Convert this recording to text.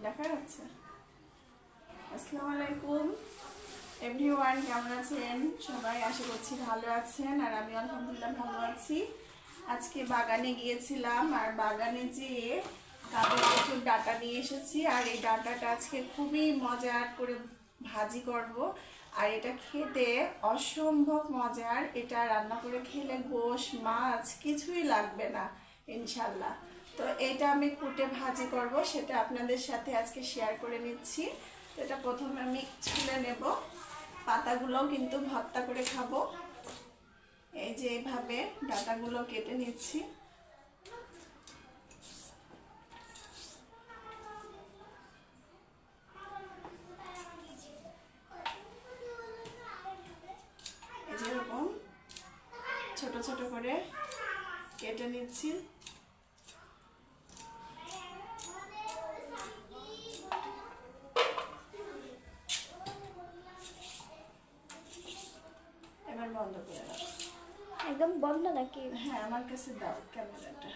দেখা যাচ্ছে? আসসালামু আলাইকুম এভরিওয়ান, কেমন আছেন সবাই? আশা করছি ভালো আছেন, আর আমি আলহামদুলিল্লাহ ভালো আছি। আজকে বাগানে গিয়েছিলাম, আর বাগানে যেয়ে কাদের প্রচুর ডাটা নিয়ে এসেছি, আর এই ডাটাটা আজকে খুবই মজার করে ভাজি করব। আর এটা খেতে অসম্ভব মজার, এটা রান্না করে খেলে গোশ মাছ কিছুই লাগবে না ইনশাল্লাহ। তো এটা আমি কুটে ভাজি করব, সেটা আপনাদের সাথে আজকে শেয়ার করে নিচ্ছি। তো এটা প্রথমে আমি ছুলে নেব, পাতাগুলোও কিন্তু ভর্তা করে খাবো। এই যে এইভাবে ডাটাগুলো কেটে নিচ্ছি। এই যে এরকম ছোট ছোট করে কেটে নিচ্ছি। এবার বন্ধ করে দাও। একদম বন্ধ নাকি? হ্যাঁ, আমার কাছে দাও ক্যামেরাটা।